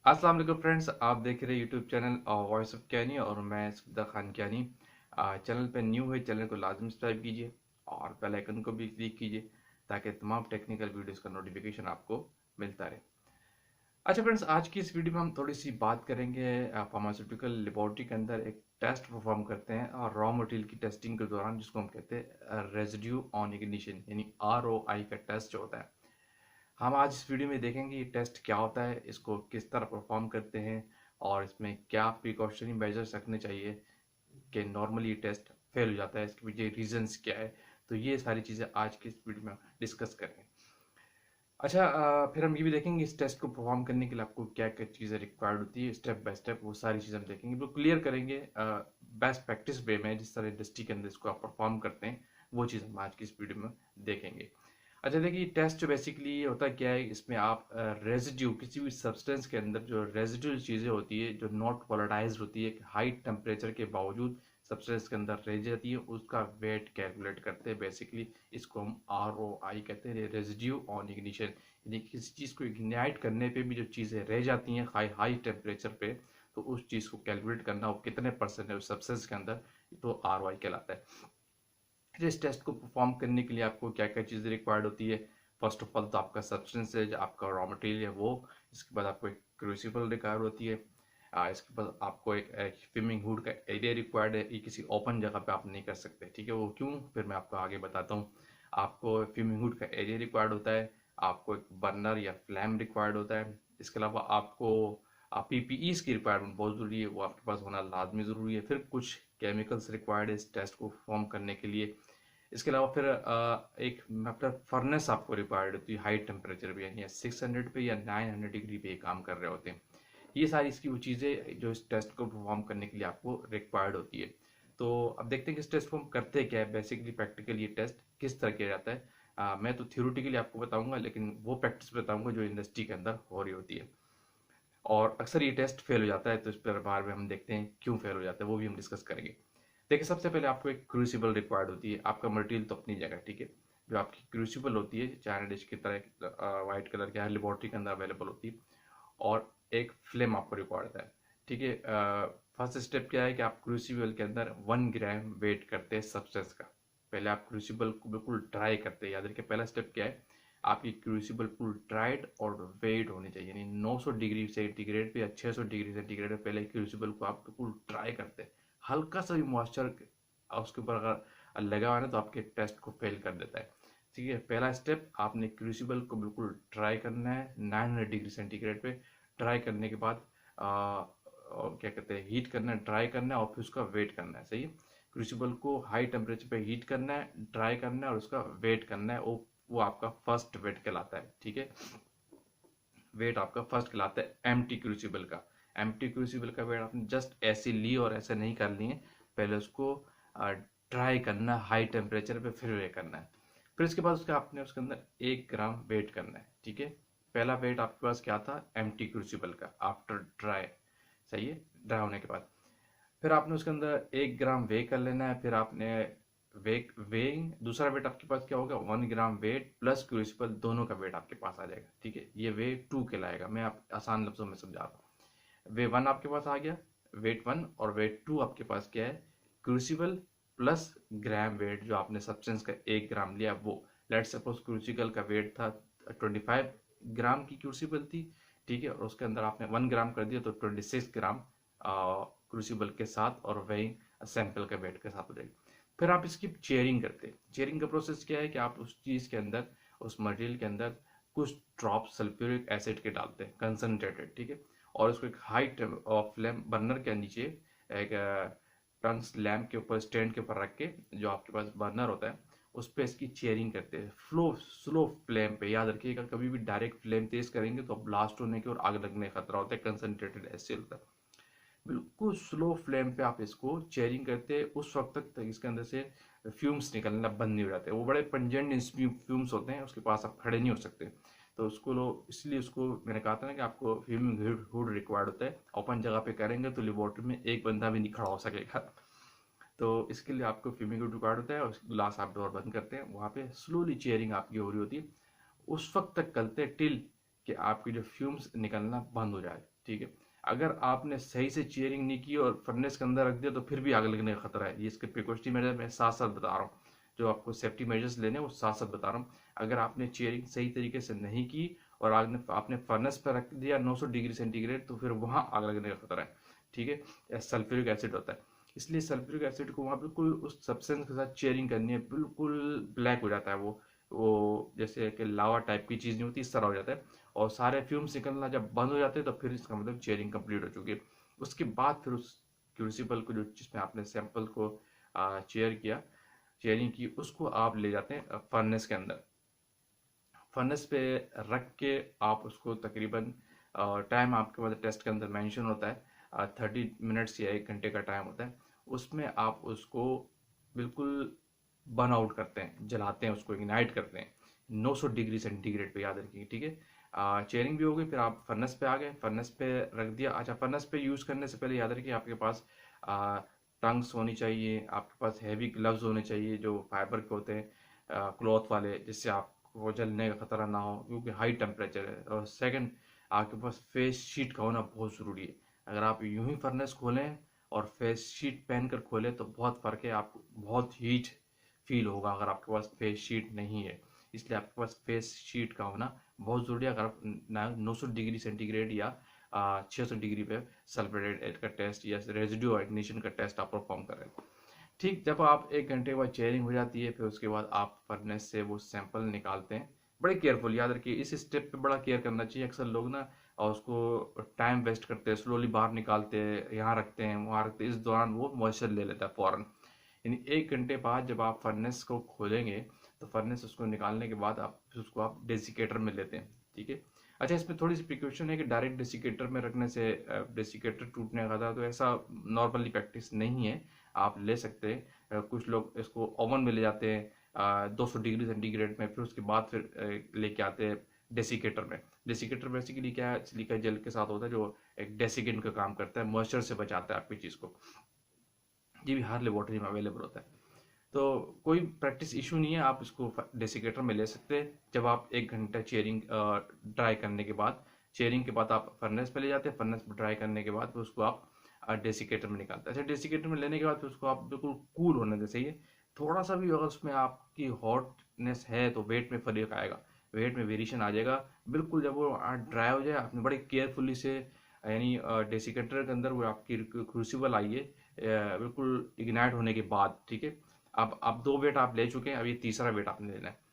अस्सलाम वालेकुम फ्रेंड्स, आप देख रहे हैं यूट्यूब चैनल वॉइस ऑफ कैनी और मैं सुबदा खान कैनी। चैनल पे न्यू है, चैनल को लाजमी सब्सक्राइब कीजिए और बेल आइकन को भी क्लिक कीजिए ताकि तमाम टेक्निकल वीडियोस का नोटिफिकेशन आपको मिलता रहे। अच्छा फ्रेंड्स, आज की इस वीडियो में हम थोड़ी सी बात करेंगे फार्मास्यूटिकल लेबोरेटरी के अंदर एक टेस्ट परफॉर्म करते हैं और रॉ मटेरियल की टेस्टिंग के दौरान, जिसको हम कहते हैं रेजिड्यू ऑन इग्निशन, यानी ROI का टेस्ट जो होता है। हम आज इस वीडियो में देखेंगे ये टेस्ट क्या होता है, इसको किस तरह परफॉर्म करते हैं और इसमें क्या प्रिकॉशनरी मेजर्स रखने चाहिए कि नॉर्मली ये टेस्ट फेल हो जाता है, इसके पीछे रीजंस क्या है। तो ये सारी चीज़ें आज की इस वीडियो में डिस्कस करेंगे। अच्छा, फिर हम ये भी देखेंगे इस टेस्ट को परफॉर्म करने के लिए आपको क्या क्या चीज़ें रिक्वायर्ड होती है, स्टेप बाय स्टेप वो सारी चीज़ें हम देखेंगे, वो क्लियर करेंगे बेस्ट प्रैक्टिस वे में, जिस तरह इंडस्ट्री के अंदर इसको आप परफॉर्म करते हैं वो चीज़ हम आज की इस वीडियो में देखेंगे। अच्छा देखिए, टेस्ट जो बेसिकली होता क्या है, इसमें आप रेजिड्यू, किसी भी सब्सटेंस के अंदर जो रेजिडुअल चीज़ें होती है जो नॉट वोलेटाइज होती है, हाई टेम्परेचर के बावजूद सब्सटेंस के अंदर रह जाती है, उसका वेट कैलकुलेट करते हैं बेसिकली। इसको हम ROI कहते हैं, रेजिड्यू ऑन इग्निशन, यानी किसी चीज़ को इग्नाइट करने पे भी जो चीज़ें रह जाती हैं हाई हाई टेम्परेचर पे, तो उस चीज़ को कैलकुलेट करना वो कितने परसेंट है उस सब्सटेंस के अंदर, तो ROI कहलाता है। फिर इस टेस्ट को परफॉर्म करने के लिए आपको क्या क्या चीज़ें रिक्वायर्ड होती है। फर्स्ट ऑफ ऑल तो आपका सब्सटेंस है, जो आपका रॉ मटेरियल है वो। इसके बाद आपको एक क्रूसिबल रिक्वायर्ड होती है। इसके बाद आपको एक स्विमिंग हुड का एरिया रिक्वायर्ड है। ये किसी ओपन जगह पे आप नहीं कर सकते, ठीक है। वो क्यों, फिर मैं आपको आगे बताता हूँ। आपको स्विमिंग हुड का एरिया रिक्वायर्ड होता है। आपको एक बर्नर या फ्लैम रिक्वायर्ड होता है। इसके अलावा आपको PPEs की रिक्वायरमेंट बहुत ज़रूरी है, वो आपके पास होना लाजमी ज़रूरी है। फिर कुछ केमिकल्स रिक्वायर्ड है इस टेस्ट को परफॉर्म करने के लिए। इसके अलावा फिर एक मतलब फर्नेस आपको रिक्वायर्ड होती है हाई टेम्परेचर पे, यानी 600 पे या 900 डिग्री पे काम कर रहे होते हैं। ये सारी इसकी वो चीज़ें जो इस टेस्ट को परफॉर्म करने के लिए आपको रिक्वायर्ड होती है। तो अब देखते हैं कि इस टेस्ट को हम करते क्या है, बेसिकली प्रैक्टिकली ये टेस्ट किस तरह किया जाता है। मैं तो थ्योरेटिकली आपको बताऊंगा, लेकिन वो प्रैक्टिस बताऊंगा जो इंडस्ट्री के अंदर हो रही होती है। और अक्सर ये टेस्ट फेल हो जाता है, तो इस पर बार में हम देखते हैं क्यों फेल हो जाता है, वो भी हम डिस्कस करेंगे। देखिए, सबसे पहले आपको एक क्रूसिबल रिक्वायर्ड होती है। आपका मटेरियल तो अपनी जगह, ठीक है। जो आपकी क्रूसिबल होती है चाइना डिश की तरह वाइट कलर की, हर लेबोरेटरी के अंदर अवेलेबल होती है। और एक फ्लेम आपको रिक्वायर्ड होता है, ठीक है। फर्स्ट स्टेप क्या है कि आप क्रूसिबल के अंदर 1 ग्राम वेट करते हैं सब्सटेंस का। पहले आप क्रूसिबल को बिल्कुल ड्राई करते हैं। याद रखिए, पहला स्टेप क्या है, आपकी क्रूसिबल बिल्कुल ड्राइड और वेट होनी चाहिए, यानी 900 डिग्री सेंटीग्रेड पे या 600 डिग्री सेंटीग्रेड पे पहले क्रूसिबल को आप बिल्कुल ड्राई करते हैं। हल्का सा भी मॉइस्चर उसके ऊपर अगर लगा हुआ है ना, तो आपके टेस्ट को फेल कर देता है, ठीक है। पहला स्टेप, आपने क्रूसिबल को बिल्कुल ड्राई करना है 900 डिग्री सेंटीग्रेड पे। ड्राई करने के बाद और क्या कहते हैं, हीट करना है, ड्राई करना है और फिर उसका वेट करना है, सही है। क्रूसिबल को हाई टेम्परेचर पे हीट करना है, ड्राई करना है और उसका वेट करना है। वो आपका फर्स्ट वेट कहलाता है, ठीक है। वेट आपका फर्स्ट कहलाता है एम्प्टी क्रूसिबल का। एम्प्टी क्रूसिबल का वेट आपने जस्ट ऐसे ली और ऐसे नहीं कर लिए, पहले उसको ड्राई करना है हाई टेम्परेचर पे, फिर वे करना है। फिर इसके बाद उसका आपने उसके अंदर 1 ग्राम वेट करना है, ठीक है। पहला वेट आपके पास क्या था, एम्प्टी क्रूसिबल का आफ्टर ड्राई, सही है, ड्राई होने के बाद। फिर आपने उसके अंदर 1 ग्राम वे कर लेना है। फिर आपने वेइंग दूसरा वेट आपके पास क्या होगा, 1 ग्राम वेट प्लस क्रूसिबल दोनों का वेट आपके पास आ जाएगा, ठीक है। ये वेट 2 कहलाएगा, मैं आप आसान लफ्जों में समझा रहा हूँ। वे 1 आपके पास आ गया, वेट 1, और वेट 2 आपके पास क्या है, क्रूसिबल प्लस ग्राम वेट जो आपने सब्सटेंस का 1 ग्राम लिया वो। लेट सपोज क्रूसिबल का वेट था 25 ग्राम की क्रूसिबल थी, ठीक है, और उसके अंदर आपने 1 ग्राम कर दिया तो 26 ग्राम क्रूसिबल के साथ और वही सैंपल के वेट के साथ हो जाएगी। फिर आप इसकी चेयरिंग करते हैं। चेयरिंग का प्रोसेस क्या है कि आप उस चीज़ के अंदर, उस मटेरियल के अंदर कुछ ड्रॉप सल्फ्यूरिक एसिड के डालते हैं कंसनट्रेटेड, ठीक है। और उसको एक हाई फ्लेम बर्नर के नीचे एक टंग्स लैम्प के ऊपर, स्टैंड के ऊपर रख के, जो आपके पास बर्नर होता है उस पर इसकी चेयरिंग करते हैं स्लो फ्लेम पे। याद रखिएगा, कभी भी डायरेक्ट फ्लेम तेज करेंगे तो ब्लास्ट होने के और आग लगने का खतरा होता है, कंसनट्रेटेड एसिड होता है। बिल्कुल स्लो फ्लेम पे आप इसको चेयरिंग करते हैं उस वक्त तक इसके अंदर से फ्यूम्स निकलना बंद नहीं हो जाते। वो बड़े पंजेंट फ्यूम्स होते हैं, उसके पास आप खड़े नहीं हो सकते। तो उसको लो, इसलिए उसको मैंने कहा था ना कि आपको फ्यूमिंग हुड रिक्वायर्ड होता है। ओपन जगह पे करेंगे तो लेबोरेटरी में एक बंदा भी नहीं खड़ा हो सकेगा। तो इसके लिए आपको फ्यूमिंग हुड रिक्वायर्ड होता है, और ग्लास आप डोर बंद करते हैं, वहाँ पे स्लोली चेयरिंग आपकी हो रही होती है। उस वक्त तक करते हैं टिल कि आपकी जो फ्यूम्स निकलना बंद हो जाए, ठीक है। अगर आपने सही से चेयरिंग नहीं की और फर्नेस के अंदर रख दिया तो फिर भी आग लगने का खतरा है। ये इसके प्रिकॉशनरी मेजर मैं साथ साथ बता रहा हूँ, जो आपको सेफ्टी मेजर्स लेने हैं वो साथ साथ बता रहा हूँ। अगर आपने चेयरिंग सही तरीके से नहीं की और आपने फर्नेस पर रख दिया 900 डिग्री सेंटीग्रेड, तो फिर वहाँ आग लगने का खतरा है, ठीक है। सल्फ्यूरिक एसिड होता है, इसलिए सल्फ्यूरिक एसिड को वहाँ बिल्कुल उस सब्सटेंस के साथ चेयरिंग करनी है, बिल्कुल ब्लैक हो जाता है वो जैसे कि लावा टाइप की चीज़ नहीं होती, इस तरह हो जाता है। और सारे फ्यूम्स निकलना जब बंद हो जाते हैं तो फिर इसका मतलब चेयरिंग कंप्लीट हो चुकी है। उसके बाद फिर उस क्रूसिबल को, जो जिसमें आपने सैंपल को चेयरिंग की, उसको आप ले जाते हैं फर्नेस के अंदर। फर्नेस पे रख के आप उसको तकरीबन टाइम आपके पास टेस्ट के अंदर मेंशन होता है 30 मिनट्स या 1 घंटे का टाइम होता है। उसमें आप उसको बिल्कुल बर्न आउट करते हैं, जलाते हैं, उसको इग्नाइट करते हैं 900 डिग्री सेंटीग्रेड पे, याद रखिए, ठीक है। चेयरिंग भी हो गई, फिर आप फर्नेस पे आ गए, फर्नेस पे रख दिया। अच्छा, फर्नेस पे यूज़ करने से पहले याद रखिए आपके पास टंग्स होनी चाहिए, आपके पास हैवी ग्लव्स होने चाहिए जो फाइबर के होते हैं, क्लॉथ वाले, जिससे आपको जलने का खतरा ना हो, क्योंकि हाई टेम्परेचर है। और सेकंड, आपके पास फेस शीट का होना बहुत ज़रूरी है। अगर आप यूं ही फर्नेस खोलें और फेस शीट पहन कर खोलें तो बहुत फ़र्क है, आपको बहुत हीट फील होगा अगर आपके पास फेस शीट नहीं है। इसलिए आपके पास फेस शीट का होना बहुत ज़रूरी है अगर आप 900 डिग्री सेंटीग्रेड या 600 डिग्री पे सल्फेटेड का टेस्ट या रेजिड्यू इग्निशन का टेस्ट आप परफॉर्म कर रहे हैं। ठीक, जब आप 1 घंटे बाद चेयरिंग हो जाती है, फिर उसके बाद आप फर्नेस से वो सैंपल निकालते हैं। बड़े केयरफुल, याद रखिए इस स्टेप पे बड़ा केयर करना चाहिए। अक्सर लोग ना और उसको टाइम वेस्ट करते हैं, स्लोली बाहर निकालते हैं, यहाँ रखते हैं, वहाँ रखते हैं, इस दौरान वो मॉइस्चर ले लेता है फ़ौरन। यानी 1 घंटे बाद जब आप फर्नेस को खोलेंगे तो फर्नेस उसको निकालने के बाद आप फिर उसको आप डेसिकेटर में लेते हैं, ठीक है। अच्छा, इसमें थोड़ी सी प्रिकॉशन है कि डायरेक्ट डेसिकेटर में रखने से डेसिकेटर टूटने का खतरा, तो ऐसा नॉर्मली प्रैक्टिस नहीं है, आप ले सकते हैं। कुछ लोग इसको ओवन में ले जाते हैं 200 डिग्री सेंटीग्रेड में, फिर उसके बाद फिर लेके आते हैं डेसिकेटर में। डेसिकेटर बेसिकली क्या है, सिलिका जेल के साथ होता है जो एक डेसिकेंट का काम करता है, मॉइस्चर से बचाता है आपकी चीज़ को। ये भी हर लेबोरेटरी में अवेलेबल होता है, तो कोई प्रैक्टिस इशू नहीं है, आप इसको डेसिकेटर में ले सकते हैं। जब आप 1 घंटा चेयरिंग ड्राई करने के बाद, चेयरिंग के बाद आप फर्नेस पे ले जाते हैं, फर्नेस पे ड्राई करने के बाद फिर उसको आप डेसिकेटर में निकालते हैं। अच्छा, डेसिकेटर में लेने के बाद फिर उसको आप बिल्कुल कूल होने दें, सही है। थोड़ा सा भी अगर उसमें आपकी हॉटनेस है तो वेट में फर्क आएगा, वेट में वेरिएशन आ जाएगा। बिल्कुल जब वो ड्राई हो जाए, आपने बड़े केयरफुली से, यानी डेसिकेटर के अंदर वो आपकी क्रूसिबल आई है बिल्कुल इग्नाइट होने के बाद, ठीक है। अब 2 वेट आप ले चुके हैं, अब ये तीसरा वेट आपने लेना है।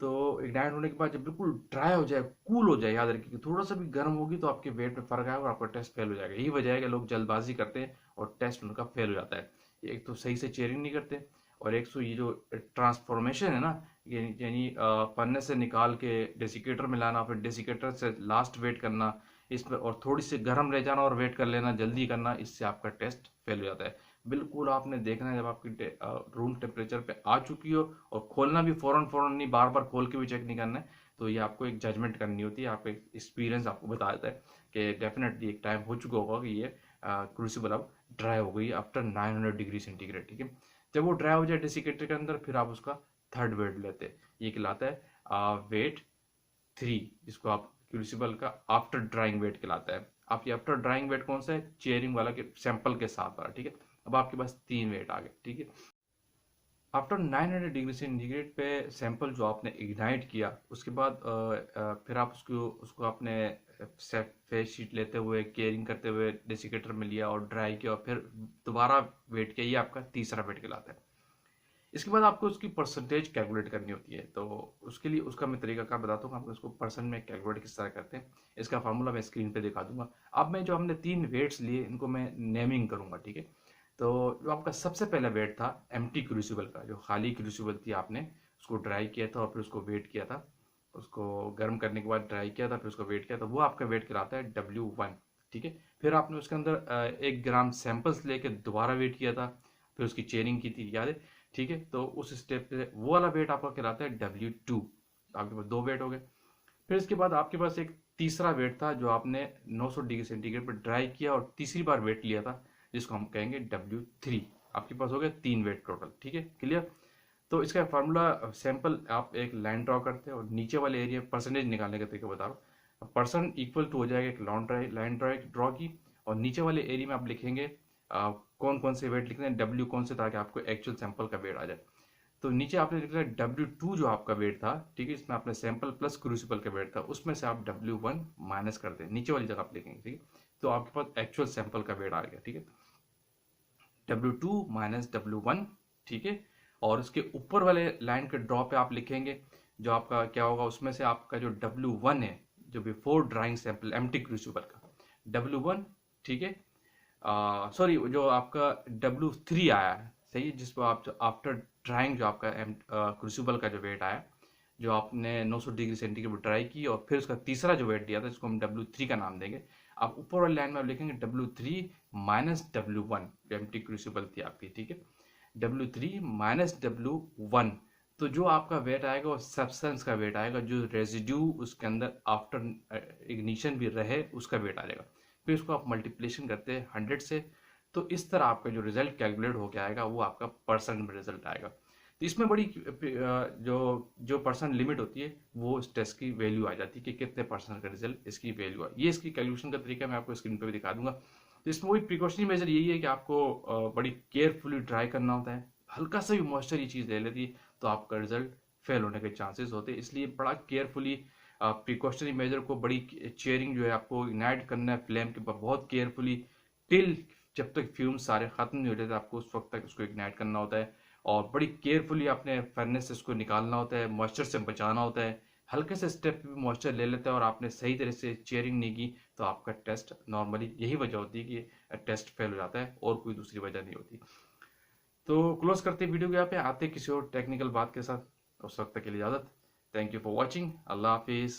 तो इग्नाइट होने के बाद जब बिल्कुल ड्राई हो जाए, कूल हो जाए, याद रखिए कि थोड़ा सा भी गर्म होगी तो आपके वेट में फर्क आएगा और आपका टेस्ट फेल हो जाएगा। यही वजह है कि लोग जल्दबाजी करते हैं और टेस्ट उनका फेल हो जाता है। एक तो सही से चेयरिंग नहीं करते, और एक तो ये जो ट्रांसफॉर्मेशन है ना, यानी पन्ने से निकाल के डेसिकेटर में लाना, फिर डेसिकेटर से लास्ट वेट करना, इसमें और थोड़ी सी गर्म रह जाना और वेट कर लेना, जल्दी करना, इससे आपका टेस्ट फेल हो जाता है। बिल्कुल आपने देखना है जब आपकी रूम टेम्परेचर पे आ चुकी हो, और खोलना भी फौरन फौरन नहीं, बार बार खोल के भी चेक नहीं करना है। तो ये आपको एक जजमेंट करनी होती है, आपका एक्सपीरियंस आपको बता देता है कि डेफिनेटली एक टाइम हो चुका होगा कि ये क्रूसिबल अब ड्राई हो गई आफ्टर 900 डिग्री सेंटीग्रेड, ठीक है। जब वो ड्राई हो जाए डेसिकेटर के अंदर, फिर आप उसका थर्ड वेट लेते हैं। ये कहलाता है वेट 3, जिसको आप क्रूसिबल का आफ्टर ड्राइंग वेट कहलाता है। आप ये आफ्टर ड्राइंग वेट कौन सा है, चेयरिंग वाला के सैंपल के साथ वाला, ठीक है। अब आपके पास 3 वेट आ गए, ठीक है। आफ्टर 900 डिग्री सेंटीग्रेड पे सैंपल जो आपने इग्नाइट किया, उसके बाद फिर आप उसको उसको आपने फेस शीट लेते हुए, केयरिंग करते हुए डेसिकेटर में लिया और ड्राई किया, और फिर दोबारा वेट किया। ये आपका तीसरा वेट कहलाता है। इसके बाद आपको उसकी परसेंटेज कैलकुलेट करनी होती है, तो उसके लिए उसका मैं तरीका क्या बताता हूँ आपको, उसको परसेंट में कैलकुलेट किस तरह करते हैं। इसका फार्मूला मैं स्क्रीन पे दिखा दूंगा। अब मैं जो हमने 3 वेट्स लिए, इनको मैं नेमिंग करूंगा, ठीक है। तो जो आपका सबसे पहला वेट था एम्प्टी क्रूसिबल का, जो खाली क्रूसिबल थी, आपने उसको ड्राई किया था और फिर उसको वेट किया था, उसको गर्म करने के बाद ड्राई किया था, फिर उसको वेट किया था, वो आपका वेट कहलाता है W1, ठीक है। फिर आपने उसके अंदर 1 ग्राम सैंपल्स लेके दोबारा वेट किया था, फिर उसकी चेयरिंग की थी, याद है, ठीक है। तो उस स्टेप पे वो वाला वेट आपका कहलाता है W2। आपके पास 2 वेट हो गए। फिर इसके बाद आपके पास एक तीसरा वेट था जो आपने 900 डिग्री सेंटीग्रेड पर ड्राई किया और तीसरी बार वेट लिया था, जिसको हम कहेंगे W3। आपके पास हो गया 3 वेट टोटल, ठीक है, क्लियर। तो इसका फार्मूला, सैंपल आप एक लाइन ड्रॉ करते हैं और नीचे वाले एरिया परसेंटेज निकालने का तरीका बता रहा हूँ। पर्सन इक्वल टू हो जाएगा एक लाइन ड्रॉ की, और नीचे वाले एरिया में आप लिखेंगे कौन कौन से वेट लिखने हैं, डब्ल्यू कौन से, ताकि आपको एक्चुअल सैंपल का वेट आ जाए। तो नीचे आपने लिखा W2 जो आपका वेट था, ठीक है, इसमें आपने सैंपल प्लस क्रूसिबल का वेट था, उसमें से आप W1 माइनस कर दें, नीचे वाली जगह आप लिखेंगे, ठीक है। तो आपके पास एक्चुअल सैंपल का वेट आ गया, ठीक है, W2 माइनस W1, ठीक है। और उसके ऊपर वाले लाइन के ड्रॉ पे आप लिखेंगे जो आपका क्या होगा, उसमें से आपका जो W1 है, जो before drawing sample empty crucible का W1, ठीक है, सॉरी जो आपका W3 आया है, सही है, जिसको आप आफ्टर ड्राइंग जो आपका क्रूसिबल का जो वेट आया, जो आपने 900 डिग्री सेंटीग्रेड पर ड्राई की, और फिर उसका तीसरा जो वेट दिया था जिसको हम W3 का नाम देंगे, आप ऊपर वाली लाइन में आप लिखेंगे W3 माइनस W1, जो एम्प्टी क्रूसिबल थी आपकी, ठीक है, W3 माइनस W1। तो जो आपका वेट आएगा वो सब्सटेंस का वेट आएगा, जो रेजिड्यू उसके अंदर आफ्टर इग्निशन भी रहे उसका वेट आ जाएगा। फिर इसको आप मल्टीप्लिकेशन करते हैं 100 से, तो इस तरह आपका जो रिजल्ट कैलकुलेट होकर आएगा वो आपका परसेंट में रिजल्ट आएगा। तो इसमें बड़ी जो जो परसेंट लिमिट होती है वो इस टेस्ट की वैल्यू आ जाती है कि कितने परसेंट का रिजल्ट इसकी वैल्यू है। ये इसकी कैलकुलेशन का तरीका मैं आपको स्क्रीन पर भी दिखा दूंगा। तो इसमें वही प्रिकॉशनरी मेजर यही है कि आपको बड़ी केयरफुली ट्राई करना होता है। हल्का सा भी मॉइस्चर ये चीज़ ले लेती है तो आपका रिजल्ट फेल होने के चांसेस होते हैं, इसलिए बड़ा केयरफुली प्रिकॉशनरी मेजर को, बड़ी चेयरिंग जो है आपको इग्नाइट करना है फ्लेम के ऊपर बहुत केयरफुली, टिल जब तक फ्यूम्स सारे खत्म नहीं हो जाते आपको उस वक्त तक उसको इग्नाइट करना होता है, और बड़ी केयरफुली अपने फर्नेस से उसको निकालना होता है, मॉइस्चर से बचाना होता है। हल्के से स्टेप पे भी मॉइस्चर ले लेते हैं और आपने सही तरह से चेयरिंग नहीं की तो आपका टेस्ट नॉर्मली यही वजह होती है कि टेस्ट फेल हो जाता है, और कोई दूसरी वजह नहीं होती। तो क्लोज करते वीडियो को, यहाँ पे आते किसी और टेक्निकल बात के साथ, उस वक्त तक के लिए इजाज़त। थैंक यू फॉर वॉचिंग, अल्लाह हाफिज़।